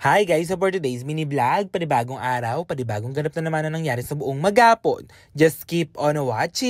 Hi guys! So for today's mini vlog, panibagong araw, panibagong ganap na naman ang nangyari sa buong maghapon. Just keep on watching!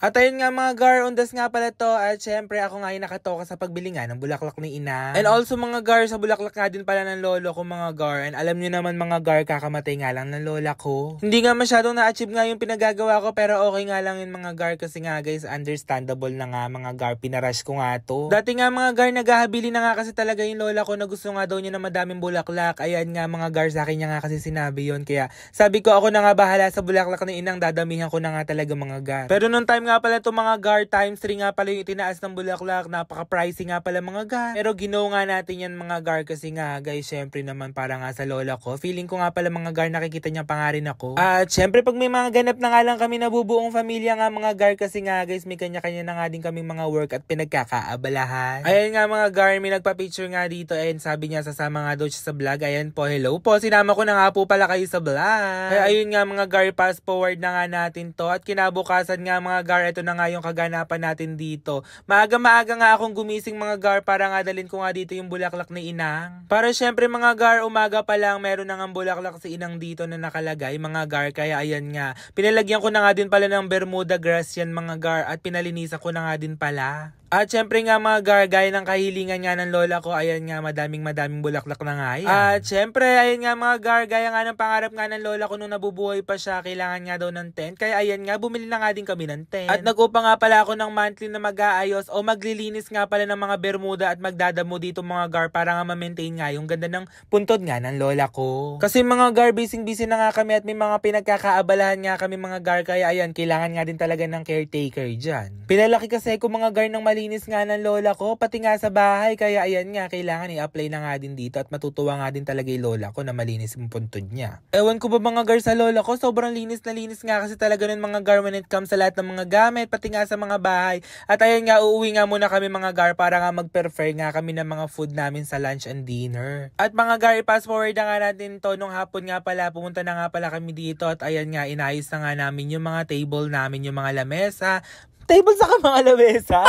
At ayun nga mga gar, undas nga pala to at syempre ako nga ay nakatoka sa pagbili nga ng bulaklak ni ina. And also mga gar, sa bulaklak nga din pala ng lolo ko mga gar. And alam nyo naman mga gar, kakamatay nga lang ng lola ko. Hindi nga masyadong na-achieve nga yung pinagagawa ko pero okay nga lang yun mga gar kasi nga guys, understandable na nga mga gar, pinarush ko nga to. Dati nga mga gar, naghahabili na nga kasi talaga yung lola ko na gusto nga daw niya na madaming bulaklak. Ayan nga mga gar, sa akin niya nga kasi sinabi yon. Kaya sabi ko ako na nga bahala sa bulaklak ni inang, dadamihan ko na nga talaga mga gar. Pero nung time nga pala to mga gar, times 3 nga pala yung itinaas ng bulaklak, napaka-pricey nga pala mga gar. Pero ginawa nga natin yan mga gar kasi nga guys, syempre naman para nga sa lola ko. Feeling ko nga pala mga gar, nakikita niya pa nga rin ako. At syempre pag may mga ganap na nga lang kami nabubuong pamilya nga mga gar kasi nga guys, may kanya-kanya na nga din kami mga work at pinagkakaabalahan. Ayan nga mga gar, may nagpa-picture nga dito and sabi niya sasama nga daw siya sa vlog. Ayan po, hello po, sinama ko na nga po pala kayo sa vlog. Kaya ayun nga mga gar, fast forward na nga natin to at kinabukasan nga mga gar, ito na nga yung kaganapan natin dito. Maaga-maaga nga akong gumising mga gar para nga dalhin ko nga dito yung bulaklak ni inang. Para syempre mga gar, umaga pa lang meron na nga bulaklak si inang dito na nakalagay mga gar. Kaya ayan nga, pinalagyan ko na nga din pala ng Bermuda grass yan mga gar at pinalinisan ko na nga din pala. At syempre nga mga gar, gaya ng kahilingan nga ng lola ko, ayan nga madaming bulaklak na nga yan. At syempre ayun nga mga gar, gaya nga ng pangarap nga ng lola ko nung nabubuhay pa siya, kailangan nga daw ng tent. Kaya ayan nga, bumili na nga din kami ng tent. At nag-upa nga pala ako ng monthly na mag-aayos o maglilinis nga pala ng mga Bermuda at magdadamo dito mga gar para nga ma-maintain nga yung ganda ng puntod nga ng lola ko. Kasi mga gar, busy na nga kami at may mga pinagkakaabalahan nga kami mga gar. Kaya ayan, kailangan nga din talaga ng caretaker dyan. Pinalaki kasi ko mga gar ng malinis nga ng lola ko, pati nga sa bahay. Kaya ayan nga, kailangan i-apply na nga din dito at matutuwa nga din talaga yung lola ko na malinis yung puntod niya. Ewan ko ba mga gar sa lola ko, sobrang linis na linis nga kasi talaga nun mga gar when it comes sa lahat ng mga gamit, pati nga sa mga bahay. At ayan nga, uuwi nga muna kami mga gar para nga mag-prepare nga kami ng mga food namin sa lunch and dinner. At mga gar, fast forward na nga natin to, nung hapon nga pala, pumunta na nga pala kami dito at ayan nga, inayos na nga namin yung mga table namin, yung mga lamesa. Table sa mga lamesa?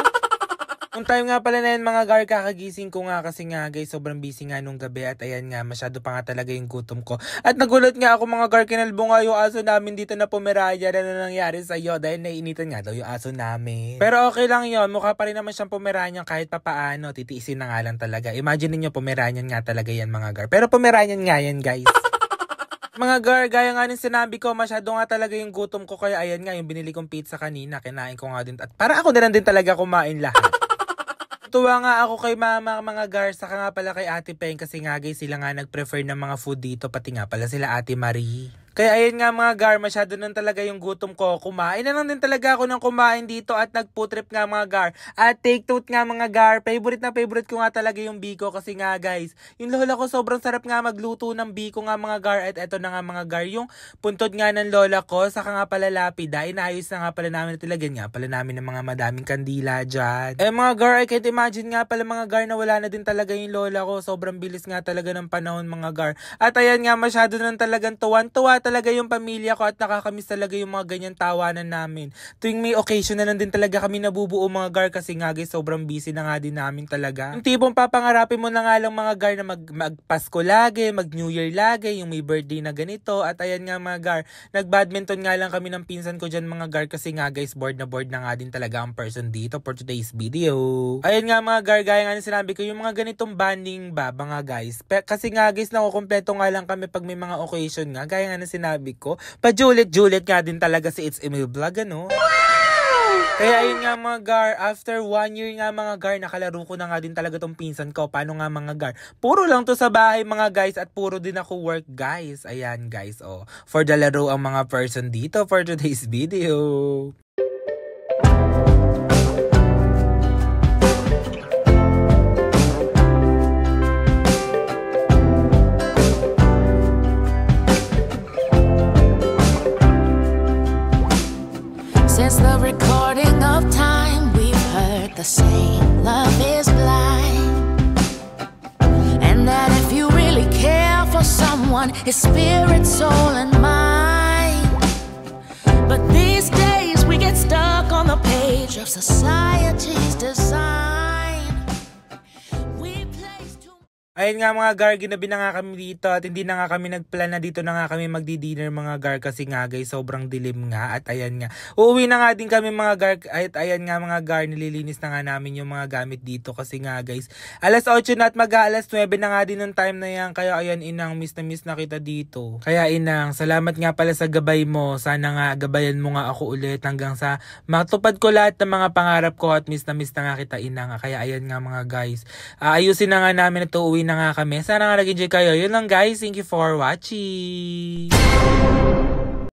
Nung time nga pala na yun mga gar, kakagising ko nga kasi nga guys, sobrang busy nga nung gabi at ayan nga, masyado pa nga talaga yung gutom ko. At nagulat nga ako mga gar, kinalbo nga yung aso namin dito na Pomerania na nangyari sa'yo dahil naiinitan nga daw yung aso namin. Pero okay lang yun, mukha pa rin naman siyang Pomeranian kahit papaano, titiisin na nga lang talaga. Imagine niyo Pomeranian nga talaga yan mga gar, pero Pomeranian nga yan guys. Mga gar, gaya nga ng sinabi ko, masyado nga talaga yung gutom ko kaya ayan nga, yung binili kong pizza kanina, kinain ko nga din at para ako na lang din talaga kumain lahat. Tuwa nga ako kay mama mga gar, saka nga pala kay Ate Peng kasi nga guys, sila nga nag-prefer ng mga food dito, pati nga pala sila Ate Marie. Kaya ayun nga mga gar, masyado nun talaga yung gutom ko. Kumain na lang din talaga ako ng kumain dito at nagputrip nga mga gar. At take note nga mga gar, favorite ko nga talaga yung biko kasi nga guys, yung lola ko sobrang sarap nga magluto ng biko nga mga gar. At eto na nga mga gar, yung puntod nga ng lola ko, saka nga pala lapida, inaayos na nga pala namin at ilagyan nga pala namin ng mga madaming kandila dyan. Eh mga gar, I can't imagine nga pala mga gar na wala na din talaga yung lola ko. Sobrang bilis nga talaga ng panahon mga gar. At ayan nga, masyado nang talagang tuwan-tuwa talaga yung pamilya ko at nakakamiss talaga yung mga ganyan tawanan namin. Tuwing may occasion na lang din talaga kami nabubuo mga gar kasi nga guys, sobrang busy na nga din namin talaga. Yung tipong papangarapin mo na nga lang mga gar na mag-Pasko lagi, mag-New Year lagi, yung may birthday na ganito. At ayan nga mga gar, nag-badminton nga lang kami ng pinsan ko dyan mga gar kasi nga guys, bored na nga din talaga ang person dito for today's video. Ayan nga mga gar, gaya nga na sinabi ko, yung mga ganitong banding ba mga guys. Kasi nga guys, nakukumpleto nga lang kami pag may mga occasion nga, gaya nga na sinabi ko, pa-julit nga din talaga si It's Emil Vlog, ano? Kaya ayun nga mga gar, after 1 year nga mga gar, nakalaro ko na nga din talaga tong pinsan ko. Paano nga mga gar? Puro lang to sa bahay mga guys at puro din ako work guys. Ayan guys, oh. For the laro ang mga person dito for today's video. Since the recording of time, we've heard the saying, love is blind. And that if you really care for someone, it's spirit, soul, and mind. But these days we get stuck on the page of society's design. Ayun nga mga gar, ginabi na nga kami dito at hindi na nga kami nagplan na dito na nga kami magdi-dinner mga gar kasi nga guys sobrang dilim nga at ayan nga. Uuwi na nga din kami mga gar at ayan nga mga gar, nililinis na nga namin yung mga gamit dito kasi nga guys alas 8 na at mag-aalas 9 na nga din nung time na yan. Kaya ayan inang, miss na kita dito. Kaya inang, salamat nga pala sa gabay mo. Sana nga gabayan mo nga ako ulit hanggang sa matupad ko lahat ng mga pangarap ko at miss na nga kita inang. Kaya ayan nga mga guys, ayusin na nga namin ito, uwi na nga kami. Sana nga nag-enjoy kayo. Yun lang guys, thank you for watching.